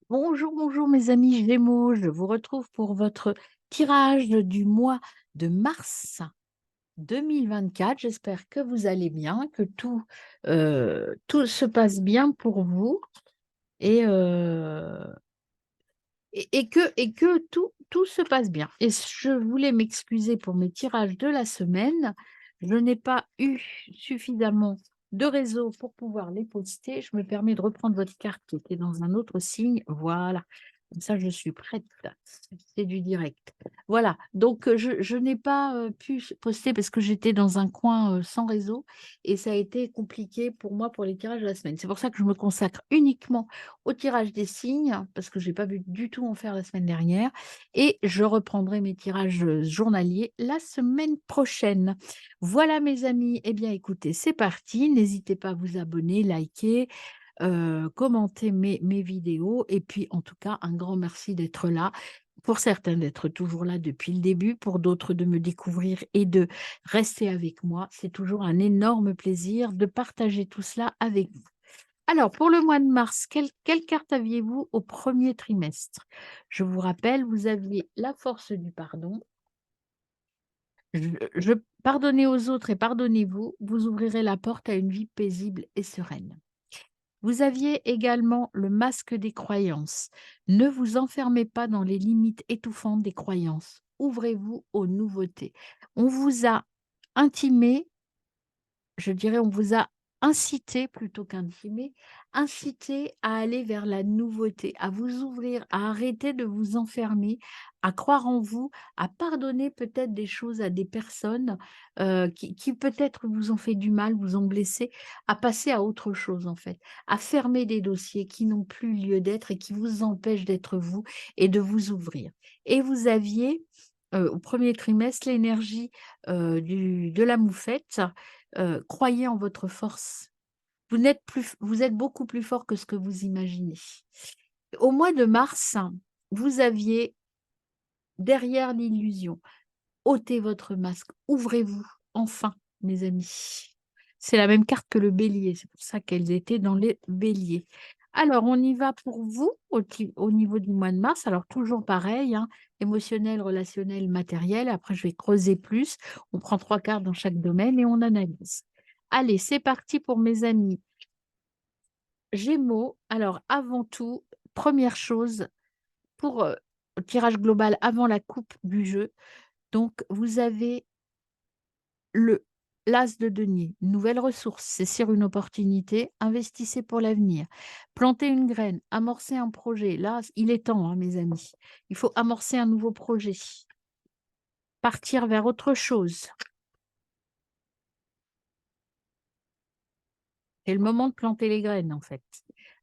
Bonjour, bonjour mes amis Gémeaux, je vous retrouve pour votre tirage du mois de mars 2024. J'espère que vous allez bien, que tout se passe bien pour vous et, euh, et que tout se passe bien. Et je voulais m'excuser pour mes tirages de la semaine. Je n'ai pas eu suffisamment de réseau pour pouvoir les poster. Je me permets de reprendre votre carte qui était dans un autre signe. Voilà. Comme ça, je suis prête. C'est du direct. Voilà. Donc, je n'ai pas pu poster parce que j'étais dans un coin sans réseau et ça a été compliqué pour moi pour les tirages de la semaine. C'est pour ça que je me consacre uniquement au tirage des signes, parce que je n'ai pas vu du tout en faire la semaine dernière, et je reprendrai mes tirages journaliers la semaine prochaine. Voilà mes amis, eh bien écoutez, c'est parti, n'hésitez pas à vous abonner, liker, commenter mes vidéos, et puis en tout cas, un grand merci d'être là. Pour certains, d'être toujours là depuis le début, pour d'autres, de me découvrir et de rester avec moi. C'est toujours un énorme plaisir de partager tout cela avec vous. Alors, pour le mois de mars, quelle carte aviez-vous au premier trimestre? Je vous rappelle, vous aviez la force du pardon. Je pardonnez aux autres et pardonnez-vous, vous ouvrirez la porte à une vie paisible et sereine. Vous aviez également le masque des croyances. Ne vous enfermez pas dans les limites étouffantes des croyances. Ouvrez-vous aux nouveautés. On vous a intimé, je dirais, on vous a incité plutôt qu'intimé, incité à aller vers la nouveauté, à vous ouvrir, à arrêter de vous enfermer, à croire en vous, à pardonner peut-être des choses à des personnes qui peut-être vous ont fait du mal, vous ont blessé, à passer à autre chose en fait, à fermer des dossiers qui n'ont plus lieu d'être et qui vous empêchent d'être vous et de vous ouvrir. Et vous aviez au premier trimestre l'énergie de la moufette. Croyez en votre force. Vous êtes beaucoup plus fort que ce que vous imaginez. Au mois de mars, vous aviez derrière l'illusion, ôtez votre masque, ouvrez-vous, enfin, mes amis. C'est la même carte que le bélier, c'est pour ça qu'elles étaient dans les béliers. Alors, on y va pour vous au niveau du mois de mars. Alors, toujours pareil, hein, émotionnel, relationnel, matériel. Après, je vais creuser plus. On prend 3 cartes dans chaque domaine et on analyse. Allez, c'est parti pour mes amis. Gémeaux, alors avant tout, première chose, pour le tirage global avant la coupe du jeu, donc vous avez le l'as de denier, une nouvelle ressource, saisir une opportunité, investissez pour l'avenir, planter une graine, amorcer un projet. Là, il est temps, hein, mes amis. Il faut amorcer un nouveau projet, partir vers autre chose. C'est le moment de planter les graines, en fait.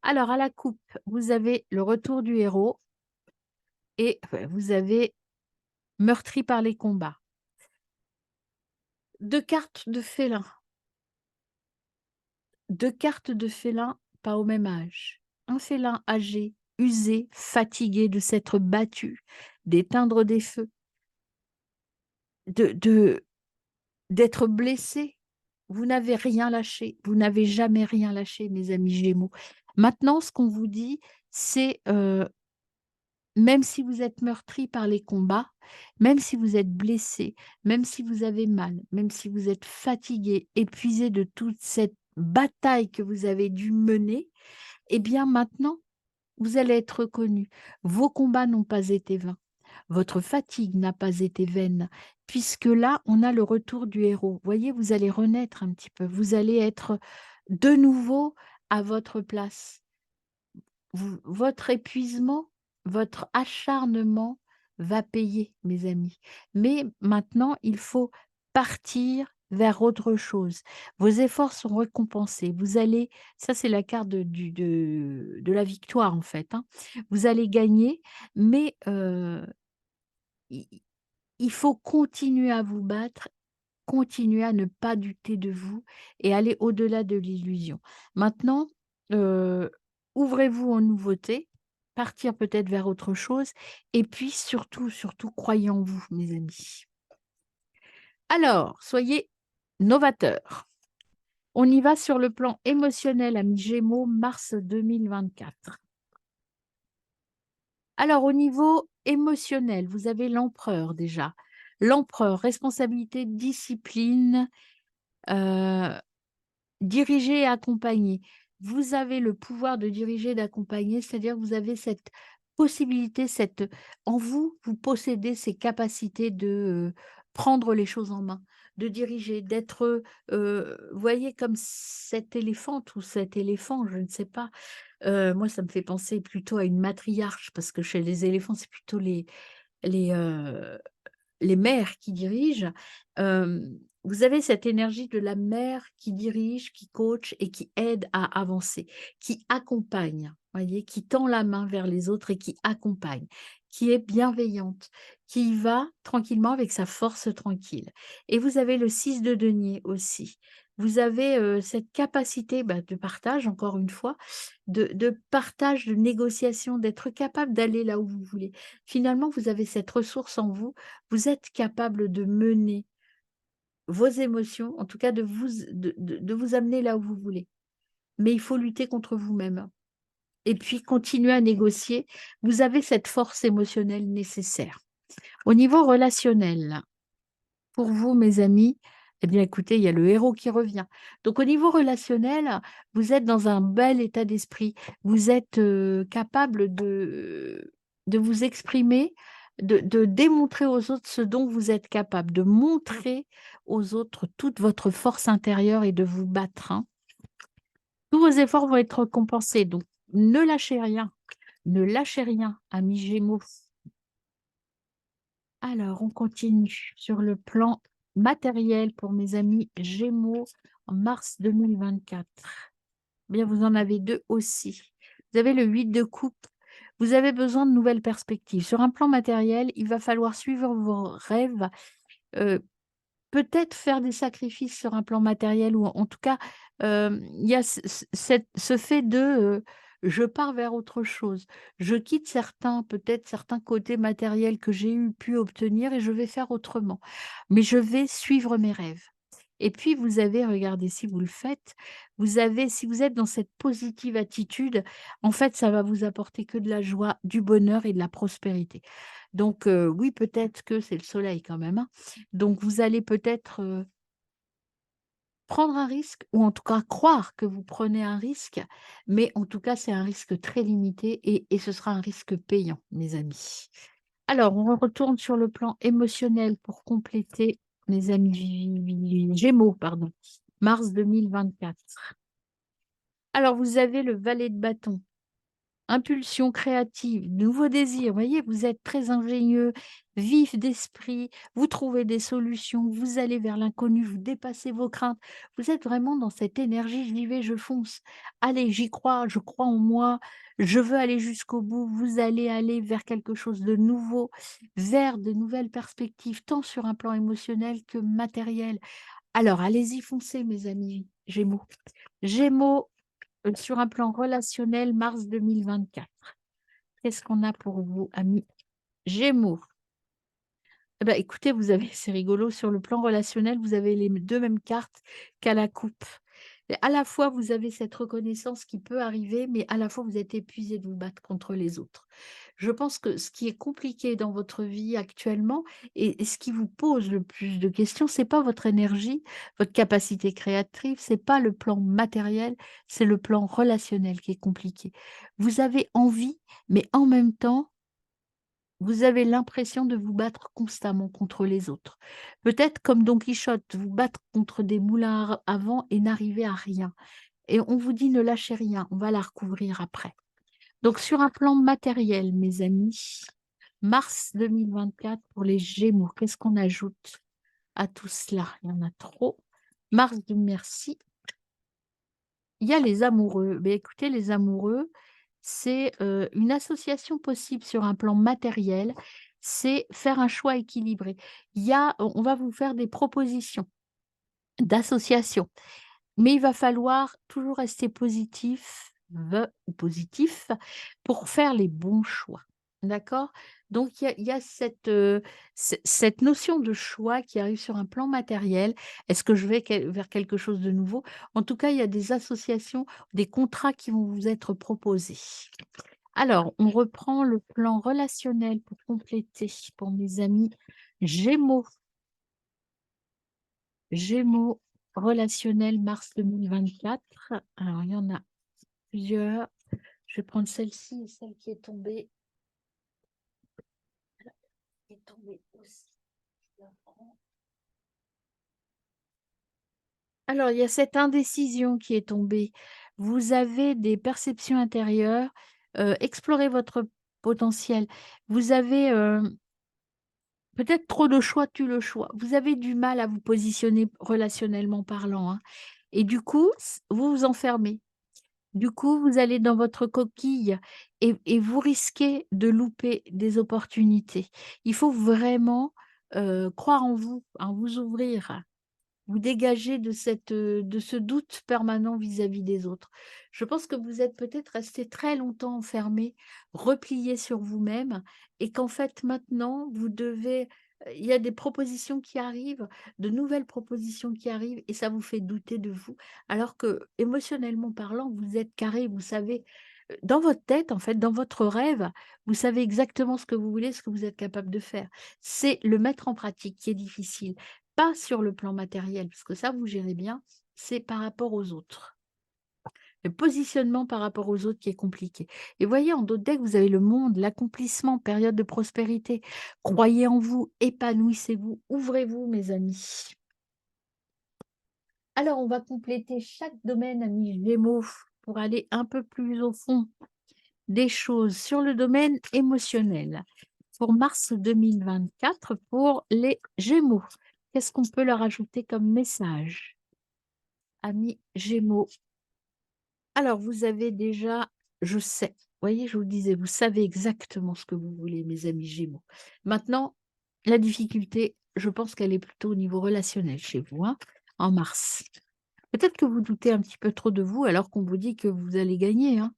Alors, à la coupe, vous avez le retour du héros et vous avez meurtri par les combats. 2 cartes de félin. 2 cartes de félin pas au même âge. Un félin âgé, usé, fatigué de s'être battu, d'éteindre des feux, de d'être blessé. Vous n'avez rien lâché, vous n'avez jamais rien lâché, mes amis Gémeaux. Maintenant, ce qu'on vous dit, c'est, même si vous êtes meurtri par les combats, même si vous êtes blessé, même si vous avez mal, même si vous êtes fatigué, épuisé de toute cette bataille que vous avez dû mener, eh bien maintenant, vous allez être reconnu. Vos combats n'ont pas été vains. Votre fatigue n'a pas été vaine, puisque là, on a le retour du héros. Voyez, vous allez renaître un petit peu. Vous allez être de nouveau à votre place. Votre épuisement, votre acharnement va payer, mes amis. Mais maintenant, il faut partir vers autre chose. Vos efforts sont récompensés. Vous allez, ça c'est la carte de la victoire en fait, hein. Vous allez gagner, mais i- il faut continuer à vous battre, continuer à ne pas douter de vous et aller au-delà de l'illusion. Maintenant, heu, ouvrez-vous aux nouveautés, partir peut-être vers autre chose et puis surtout, surtout croyez en vous, mes amis. Alors, soyez novateurs. On y va sur le plan émotionnel, amis Gémeaux, mars 2024. Alors au niveau émotionnel, vous avez l'empereur déjà. L'empereur, responsabilité, discipline, heu, diriger et accompagner. Vous avez le pouvoir de diriger et d'accompagner, c'est-à-dire que vous avez cette possibilité, cette en vous, vous possédez ces capacités de, prendre les choses en main, de diriger, d'être, vous voyez comme cet éléphante ou cet éléphant, je ne sais pas. Moi, ça me fait penser plutôt à une matriarche parce que chez les éléphants, c'est plutôt les, heu, les mères qui dirigent. Vous avez cette énergie de la mère qui dirige, qui coach et qui aide à avancer, qui accompagne, voyez? Qui tend la main vers les autres et qui accompagne, qui est bienveillante, qui y va tranquillement avec sa force tranquille. Et vous avez le 6 de denier aussi. Vous avez, cette capacité, bah, de partage encore une fois, de partage, de négociation, d'être capable d'aller là où vous voulez. Finalement, vous avez cette ressource en vous, vous êtes capable de mener vos émotions, en tout cas de de vous amener là où vous voulez. Mais il faut lutter contre vous-même et puis continuer à négocier. Vous avez cette force émotionnelle nécessaire. Au niveau relationnel, pour vous, mes amis, eh bien, écoutez, il y a le héros qui revient. Donc, au niveau relationnel, vous êtes dans un bel état d'esprit. Vous êtes capable de vous exprimer, de démontrer aux autres ce dont vous êtes capable, de montrer aux autres toute votre force intérieure et de vous battre, hein. Tous vos efforts vont être récompensés. Donc, ne lâchez rien. Ne lâchez rien, amis Gémeaux. Alors, on continue sur le plan matériel pour mes amis Gémeaux en mars 2024. Bien, vous en avez 2 aussi. Vous avez le 8 de coupe. Vous avez besoin de nouvelles perspectives. Sur un plan matériel, il va falloir suivre vos rêves, heu, peut-être faire des sacrifices sur un plan matériel ou en tout cas, il y a ce fait de, je pars vers autre chose. Je quitte certains peut-être certains côtés matériels que j'ai pu obtenir et je vais faire autrement. Mais je vais suivre mes rêves. Et puis vous avez, regardez si vous le faites, vous avez si vous êtes dans cette positive attitude, en fait, ça va vous apporter que de la joie, du bonheur et de la prospérité. Donc oui, peut-être que c'est le soleil quand même, hein. Donc vous allez peut-être, prendre un risque ou en tout cas croire que vous prenez un risque, mais en tout cas, c'est un risque très limité et ce sera un risque payant, mes amis. Alors, on retourne sur le plan émotionnel pour compléter, mes amis Gémeaux, pardon, mars 2024. Alors, vous avez le valet de bâton. Impulsion créative, nouveaux désirs, vous voyez, vous êtes très ingénieux, vif d'esprit, vous trouvez des solutions, vous allez vers l'inconnu, vous dépassez vos craintes. Vous êtes vraiment dans cette énergie, j'y vais, je fonce. Allez, j'y crois, je crois en moi, je veux aller jusqu'au bout. Vous allez aller vers quelque chose de nouveau, vers de nouvelles perspectives, tant sur un plan émotionnel que matériel. Alors, allez-y, foncez, mes amis Gémeaux. Gémeaux, sur un plan relationnel, mars 2024. Qu'est-ce qu'on a pour vous, amis Gémeaux? Eh bah, écoutez, vous avez c'est rigolo, sur le plan relationnel, vous avez les 2 mêmes cartes qu'à la coupe. Et à la fois, vous avez cette reconnaissance qui peut arriver, mais à la fois, vous êtes épuisé de vous battre contre les autres. Je pense que ce qui est compliqué dans votre vie actuellement et ce qui vous pose le plus de questions, c'est pas votre énergie, votre capacité créatrice, c'est pas le plan matériel, c'est le plan relationnel qui est compliqué. Vous avez envie, mais en même temps, vous avez l'impression de vous battre constamment contre les autres. Peut-être comme Don Quichotte, vous battre contre des moulins à vent et n'arriver à rien. Et on vous dit: «Ne lâchez rien, on va la recouvrir après». Donc sur un plan matériel, mes amis, mars 2024 pour les Gémeaux, qu'est-ce qu'on ajoute à tout cela? Il y en a trop. Mars de merci. Il y a les amoureux. Beh, écoutez, les amoureux, c'est, une association possible sur un plan matériel, c'est faire un choix équilibré. Il y a on va vous faire des propositions d'association. Mais il va falloir toujours rester positif, ou positif pour faire les bons choix. D'accord? Donc il y a cette, cette notion de choix qui arrive sur un plan matériel. Est-ce que je vais vers quelque chose de nouveau? En tout cas, il y a des associations, des contrats qui vont vous être proposés. Alors, on reprend le plan relationnel pour compléter pour mes amis Gémeaux. Gémeaux, relationnel mars 2024. Alors, il y en a plusieurs. Je vais prendre celle-ci et celle qui est tombée. Qui est tombée aussi. Je la prends. Alors, il y a cette indécision qui est tombée. Vous avez des perceptions intérieures, explorez votre potentiel. Vous avez, peut-être trop de choix tue le choix. Vous avez du mal à vous positionner relationnellement parlant, hein, et du coup, vous vous enfermez. Du coup, vous allez dans votre coquille et vous risquez de louper des opportunités. Il faut vraiment, croire en vous, hein, vous ouvrir. Vous dégagez de de ce doute permanent vis-à-vis des autres. Je pense que vous êtes peut-être resté très longtemps enfermé, replié sur vous-même et qu'en fait maintenant vous devez il y a des propositions qui arrivent, de nouvelles propositions qui arrivent et ça vous fait douter de vous, alors que émotionnellement parlant, vous êtes carré, vous savez, dans votre tête en fait, dans votre rêve, vous savez exactement ce que vous voulez, ce que vous êtes capable de faire. C'est le mettre en pratique qui est difficile. Pas sur le plan matériel, parce que ça, vous gérez bien, c'est par rapport aux autres. Le positionnement par rapport aux autres qui est compliqué. Et voyez, en d'autres decks, vous avez le monde, l'accomplissement, période de prospérité. Croyez en vous, épanouissez-vous, ouvrez-vous, mes amis. Alors, on va compléter chaque domaine, amis Gémeaux, pour aller un peu plus au fond des choses sur le domaine émotionnel. Pour mars 2024, pour les Gémeaux, qu'est-ce qu'on peut leur ajouter comme message? Amis Gémeaux. Alors, vous avez déjà, je sais, vous voyez, je vous le disais, vous savez exactement ce que vous voulez, mes amis Gémeaux. Maintenant, la difficulté, je pense qu'elle est plutôt au niveau relationnel chez vous, hein, en mars. Peut-être que vous doutez un petit peu trop de vous alors qu'on vous dit que vous allez gagner, hein.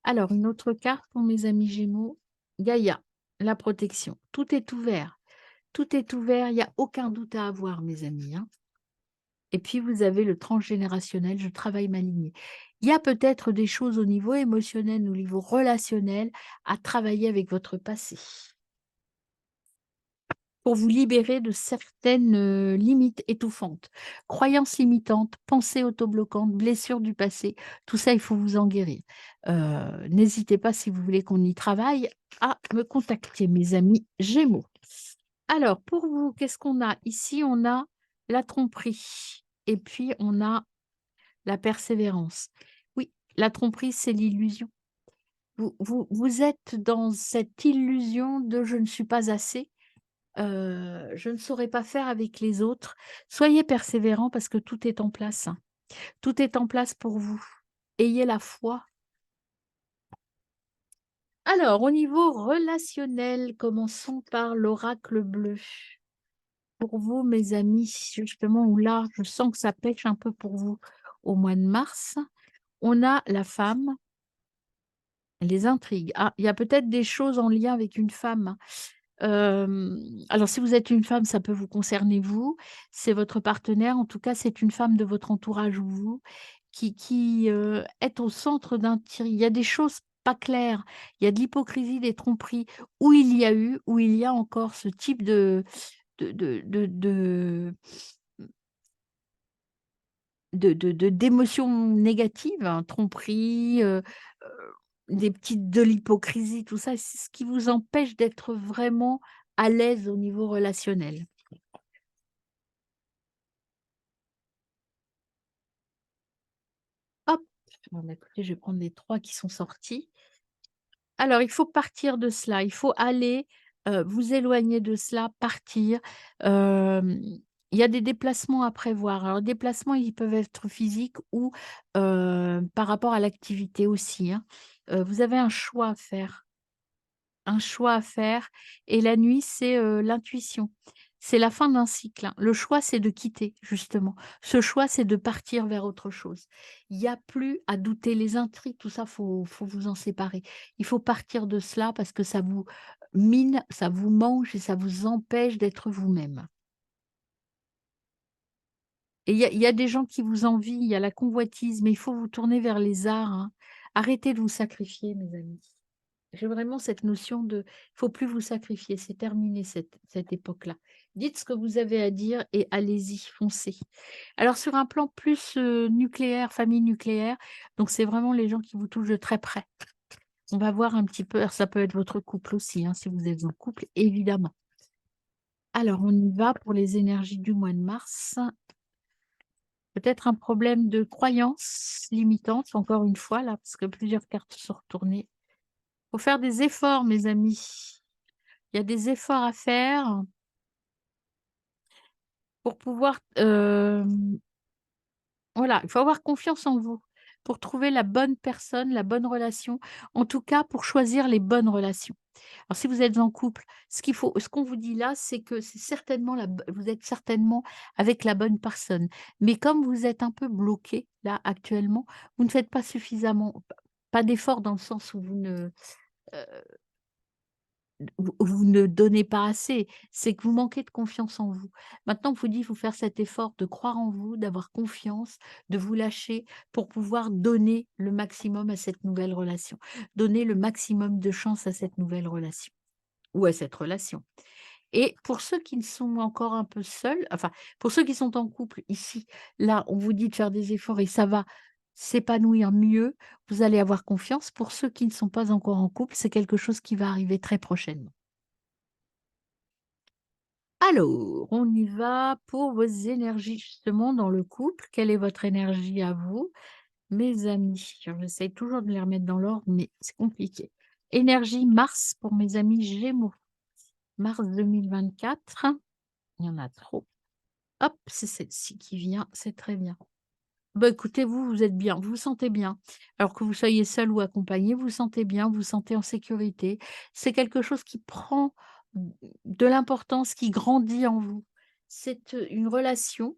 Alors, une autre carte pour mes amis Gémeaux, Gaïa, la protection. Tout est ouvert. Tout est ouvert, il n'y a aucun doute à avoir, mes amis, hein. Et puis, vous avez le transgénérationnel, je travaille ma lignée. Il y a peut-être des choses au niveau émotionnel, au niveau relationnel, à travailler avec votre passé pour vous libérer de certaines limites étouffantes, croyances limitantes, pensées autobloquantes, blessures du passé. Tout ça, il faut vous en guérir. N'hésitez pas, si vous voulez qu'on y travaille, à me contacter, mes amis Gémeaux. Alors, pour vous, qu'est-ce qu'on a? Ici, on a la tromperie et puis on a la persévérance. Oui, la tromperie, c'est l'illusion. Vous êtes dans cette illusion de «je ne suis pas assez, je ne saurais pas faire avec les autres». Soyez persévérants parce que tout est en place, hein. Tout est en place pour vous. Ayez la foi. Alors, au niveau relationnel, commençons par l'oracle bleu. Pour vous, mes amis, justement, où là, je sens que ça pêche un peu pour vous au mois de mars, on a la femme, les intrigues. Ah, il y a peut-être des choses en lien avec une femme. Alors si vous êtes une femme, ça peut vous concerner vous, c'est votre partenaire, en tout cas, c'est une femme de votre entourage ou vous qui est au centre d'intrigue. Il y a des choses pas claires, il y a de l'hypocrisie, des tromperies, où il y a eu, où il y a encore ce type de d'émotions négatives, hein, tromperie, des petites de l'hypocrisie, tout ça, c'est ce qui vous empêche d'être vraiment à l'aise au niveau relationnel. Hop! Bon, bah, écoutez, je vais prendre les 3 qui sont sortis. Alors, il faut partir de cela, il faut aller, vous éloigner de cela, partir. Hem, il y a des déplacements à prévoir. Alors, déplacements, ils peuvent être physiques ou, par rapport à l'activité aussi, hein. Vous avez un choix à faire. Un choix à faire et la nuit, c'est, l'intuition. C'est la fin d'un cycle, hein. Le choix, c'est de quitter justement. Ce choix, c'est de partir vers autre chose. Il y a plus à douter, les intrigues, tout ça, faut vous en séparer. Il faut partir de cela parce que ça vous mine, ça vous mange et ça vous empêche d'être vous-même. Et il y a des gens qui vous envient, il y a la convoitise, mais il faut vous tourner vers les arts, hein. Arrêtez de vous sacrifier, mes amis. J'ai vraiment cette notion de faut plus vous sacrifier, c'est terminé cette époque-là. Dites ce que vous avez à dire et allez-y, foncez. Alors sur un plan plus, nucléaire, famille nucléaire, donc c'est vraiment les gens qui vous touchent de très près. On va voir un petit peu, alors ça peut être votre couple aussi, hein, si vous êtes en couple, évidemment. Alors on y va pour les énergies du mois de mars. Peut-être un problème de croyance limitante, encore une fois là, parce que plusieurs cartes sont retournées. Faut faire des efforts, mes amis. Il y a des efforts à faire pour pouvoir, voilà, il faut avoir confiance en vous pour trouver la bonne personne, la bonne relation, en tout cas pour choisir les bonnes relations. Alors si vous êtes en couple, ce qu'on vous dit là, c'est que c'est certainement vous êtes certainement avec la bonne personne. Mais comme vous êtes un peu bloqué là actuellement, vous ne faites pas suffisamment, pas d'efforts dans le sens où vous ne donnez pas assez, c'est que vous manquez de confiance en vous. Maintenant, on vous dit, il faut faire cet effort de croire en vous, d'avoir confiance, de vous lâcher pour pouvoir donner le maximum à cette nouvelle relation, donner le maximum de chance à cette nouvelle relation ou à cette relation. Et pour ceux qui ne sont encore un peu seuls, enfin, pour ceux qui sont en couple ici, là, on vous dit de faire des efforts et ça va s'épanouir mieux, vous allez avoir confiance. Pour ceux qui ne sont pas encore en couple, c'est quelque chose qui va arriver très prochainement. Alors, on y va pour vos énergies justement dans le couple. Quelle est votre énergie à vous, mes amis? Alors, j'essaye toujours de les remettre dans l'ordre, mais c'est compliqué. Énergie Mars pour mes amis Gémeaux. Mars 2024. Il y en a trop. Hop, c'est celle-ci qui vient, c'est très bien. Bah, écoutez, vous, vous êtes bien, vous vous sentez bien. Alors que vous soyez seul ou accompagné, vous vous sentez bien, vous vous sentez en sécurité. C'est quelque chose qui prend de l'importance, qui grandit en vous. C'est une relation,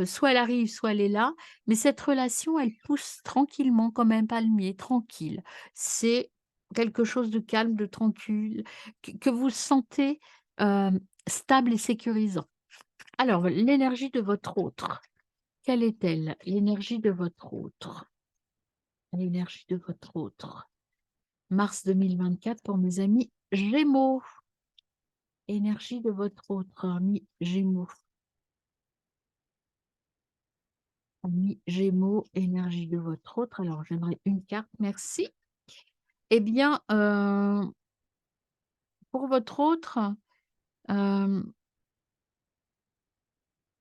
soit elle arrive, soit elle est là, mais cette relation, elle pousse tranquillement comme un palmier, tranquille. C'est quelque chose de calme, de tranquille, que vous sentez stable et sécurisant. Alors, l'énergie de votre autre. Quelle est-elle? L'énergie de votre autre. L'énergie de votre autre. Mars 2024 pour mes amis Gémeaux. Énergie de votre autre ami Gémeaux. Ami Gémeaux, énergie de votre autre. Alors, j'aimerais une carte, merci. Eh bien, pour votre autre, hem,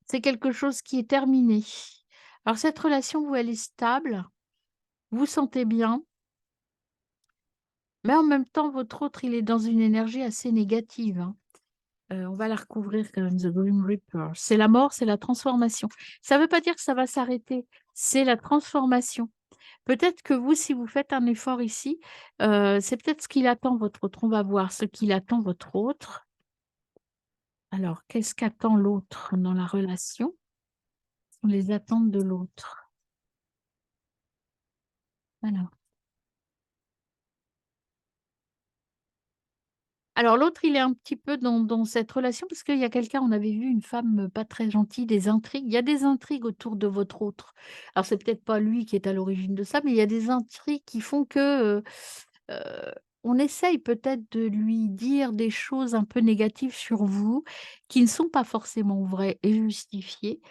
c'est quelque chose qui est terminé. Alors cette relation, vous, elle est stable, vous sentez bien. Mais en même temps, votre autre, il est dans une énergie assez négative, hein. On va la recouvrir comme The Grim Reaper. C'est la mort, c'est la transformation. Ça ne veut pas dire que ça va s'arrêter, c'est la transformation. Peut-être que vous, si vous faites un effort ici, c'est peut-être ce qu'il attend votre autre. On va voir ce qu'il attend votre autre. Alors, qu'est-ce qu'attend l'autre dans la relation? Ce sont les attentes de l'autre. Alors Alors l'autre, il est un petit peu dans cette relation parce qu'il y a quelqu'un, on avait vu une femme, pas très gentille, des intrigues. Il y a des intrigues autour de votre autre. Alors c'est peut-être pas lui qui est à l'origine de ça, mais il y a des intrigues qui font que, heu, on essaye peut-être de lui dire des choses un peu négatives sur vous, qui ne sont pas forcément vraies et justifiées.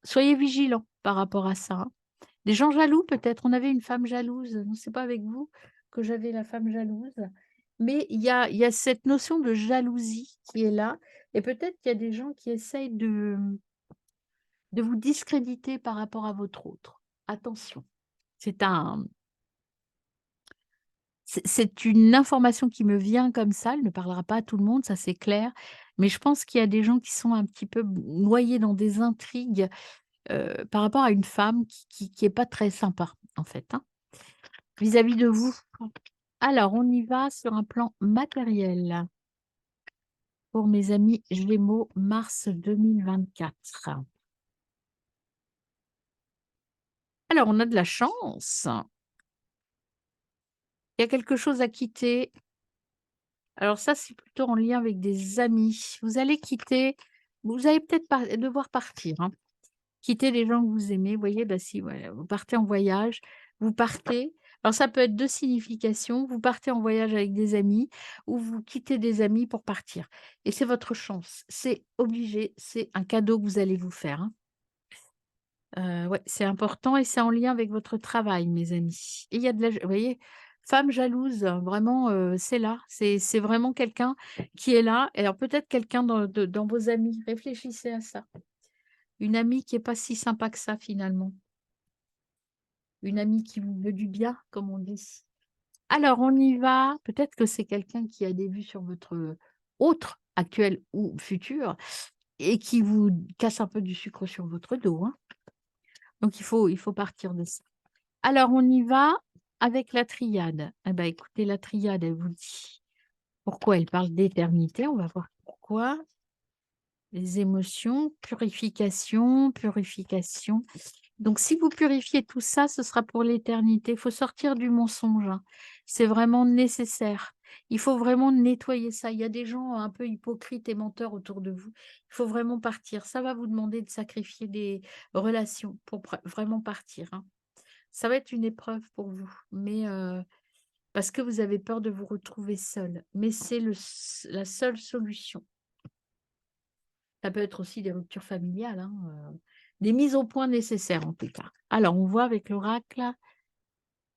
Soyez vigilants par rapport à ça, hein. Des gens jaloux peut-être, on avait une femme jalouse, non, c'est pas avec vous que j'avais la femme jalouse, mais il y a cette notion de jalousie qui est là et peut-être qu'il y a des gens qui essayent de vous discréditer par rapport à votre autre. Attention, c'est un c'est une information qui me vient comme ça, elle ne parlera pas à tout le monde, ça c'est clair, mais je pense qu'il y a des gens qui sont un petit peu noyés dans des intrigues, par rapport à une femme qui est pas très sympa en fait, hein. Vis-à-vis de vous? Alors, on y va sur un plan matériel pour mes amis Gémeaux, mars 2024. Alors, on a de la chance. Il y a quelque chose à quitter. Alors ça, c'est plutôt en lien avec des amis. Vous allez quitter, vous allez peut-être devoir partir, hein. Quitter les gens que vous aimez. Vous voyez, bah si, voilà, vous partez en voyage, vous partez. Alors ça peut être 2 significations, vous partez en voyage avec des amis ou vous quittez des amis pour partir et c'est votre chance. C'est obligé, c'est un cadeau que vous allez vous faire, hein. Ouais, c'est important et c'est en lien avec votre travail, mes amis. Et il y a de la vous voyez? Femme jalouse, vraiment, c'est là. C'est vraiment quelqu'un qui est là et alors peut-être quelqu'un dans vos amis. Réfléchissez à ça. Une amie qui est pas si sympa que ça finalement. Une amie qui vous veut du bien, comme on dit. Alors on y va. Peut-être que c'est quelqu'un qui a des vues sur votre autre, actuel ou futur et qui vous casse un peu du sucre sur votre dos, hein. Donc il faut partir de ça. Alors on y va avec la triade. Eh ben, écoutez, la triade, elle vous dit pourquoi elle parle d'éternité. On va voir pourquoi. Les émotions, purification, purification. Donc si vous purifiez tout ça, ce sera pour l'éternité. Il faut sortir du mensonge, hein. C'est vraiment nécessaire. Il faut vraiment nettoyer ça. Il y a des gens un peu hypocrites et menteurs autour de vous. Il faut vraiment partir. Ça va vous demander de sacrifier des relations pour vraiment partir, hein. Ça va être une épreuve pour vous, mais parce que vous avez peur de vous retrouver seul. Mais c'est la seule solution. Ça peut être aussi des ruptures familiales, hein, des mises au point nécessaires en tout cas. Alors on voit avec l'oracle,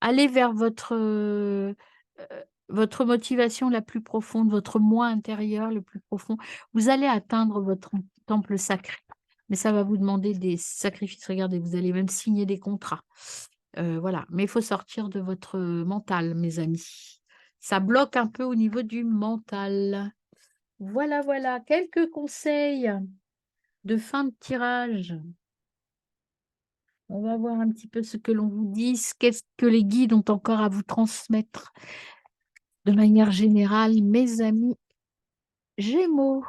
allez vers votre motivation la plus profonde, votre moi intérieur le plus profond. Vous allez atteindre votre temple sacré, mais ça va vous demander des sacrifices. Regardez, vous allez même signer des contrats. Voilà, mais il faut sortir de votre mental, mes amis. Ça bloque un peu au niveau du mental. Voilà, voilà, quelques conseils de fin de tirage. On va voir un petit peu ce que l'on vous dit, qu'est-ce que les guides ont encore à vous transmettre de manière générale, mes amis Gémeaux,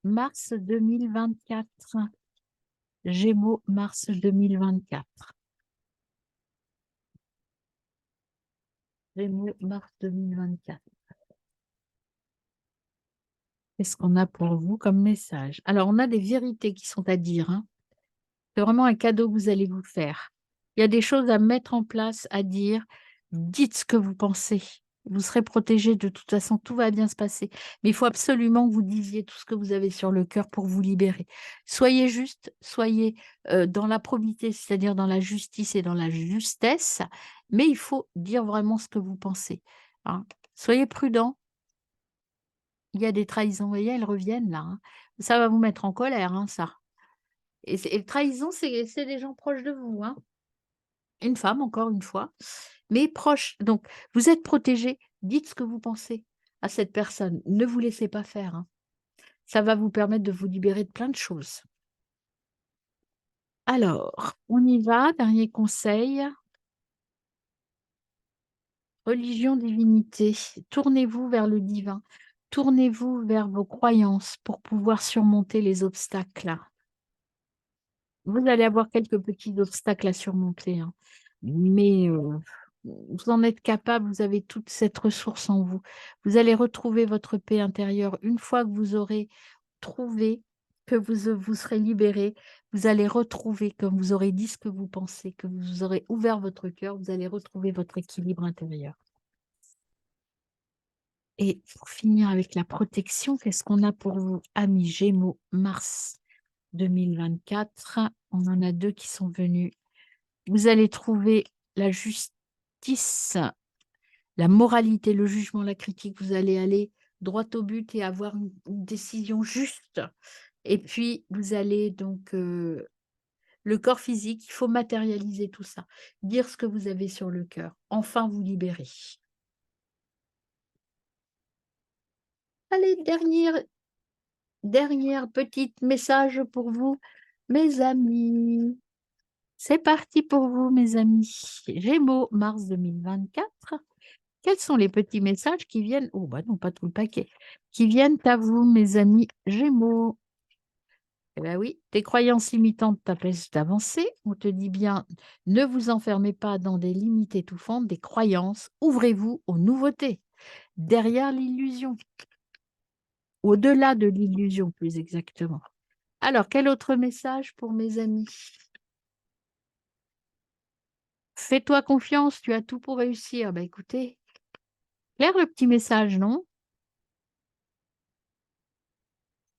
mars 2024. Gémeaux, mars 2024. Gémeaux, mars 2024. Qu'est-ce qu'on a pour vous comme message? Alors, on a des vérités qui sont à dire, hein. C'est vraiment un cadeau que vous allez vous faire. Il y a des choses à mettre en place, à dire. Dites ce que vous pensez. Vous serez protégés de toute façon, tout va bien se passer. Mais il faut absolument que vous disiez tout ce que vous avez sur le cœur pour vous libérer. Soyez juste, soyez dans la probité, c'est-à-dire dans la justice et dans la justesse, mais il faut dire vraiment ce que vous pensez, hein. Soyez prudents. Il y a des trahisons, vous voyez, elles reviennent là, hein. Ça va vous mettre en colère, hein, ça. Et trahison, c'est des gens proches de vous, hein. Une femme, encore une fois, mais proche. Donc, vous êtes protégés. Dites ce que vous pensez à cette personne. Ne vous laissez pas faire, hein. Ça va vous permettre de vous libérer de plein de choses. Alors, on y va. Dernier conseil. Religion, divinité. Tournez-vous vers le divin. Tournez-vous vers vos croyances pour pouvoir surmonter les obstacles. Vous allez avoir quelques petits obstacles à surmonter, hein, mais vous en êtes capable, vous avez toute cette ressource en vous. Vous allez retrouver votre paix intérieure une fois que vous aurez trouvé, que vous serez libéré. Vous allez retrouver, comme vous aurez dit ce que vous pensez, que vous aurez ouvert votre cœur, vous allez retrouver votre équilibre intérieur. Et pour finir avec la protection, qu'est-ce qu'on a pour vous, amis Gémeaux, mars 2024? On en a 2 qui sont venus. Vous allez trouver la justice, la moralité, le jugement, la critique. Vous allez aller droit au but et avoir une décision juste. Et puis, vous allez donc, le corps physique, il faut matérialiser tout ça. Dire ce que vous avez sur le cœur. Enfin vous libérer. Allez, dernière petite message pour vous, mes amis. C'est parti pour vous, mes amis. Gémeaux, mars 2024. Quels sont les petits messages qui viennent oh bah non, pas tout le paquet, qui viennent à vous, mes amis Gémeaux? Eh bah oui, tes croyances limitantes t'empêchent d'avancer. On te dit bien, ne vous enfermez pas dans des limites étouffantes, des croyances. Ouvrez-vous aux nouveautés, derrière l'illusion, au-delà de l'illusion, plus exactement. Alors, quel autre message pour mes amis? Fais-toi confiance, tu as tout pour réussir. Bah, écoutez, clair le petit message, non?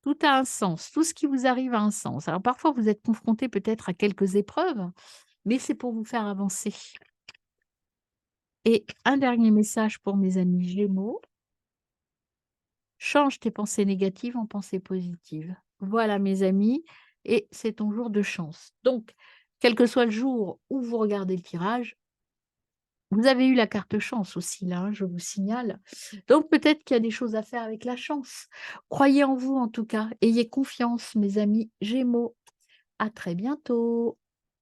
Tout a un sens, tout ce qui vous arrive a un sens. Alors parfois, vous êtes confronté peut-être à quelques épreuves, mais c'est pour vous faire avancer. Et un dernier message pour mes amis Gémeaux, change tes pensées négatives en pensées positives. Voilà mes amis, et c'est ton jour de chance. Donc, quel que soit le jour où vous regardez le tirage, vous avez eu la carte chance aussi là, hein, je vous signale. Donc peut-être qu'il y a des choses à faire avec la chance. Croyez en vous en tout cas, ayez confiance mes amis Gémeaux. À très bientôt.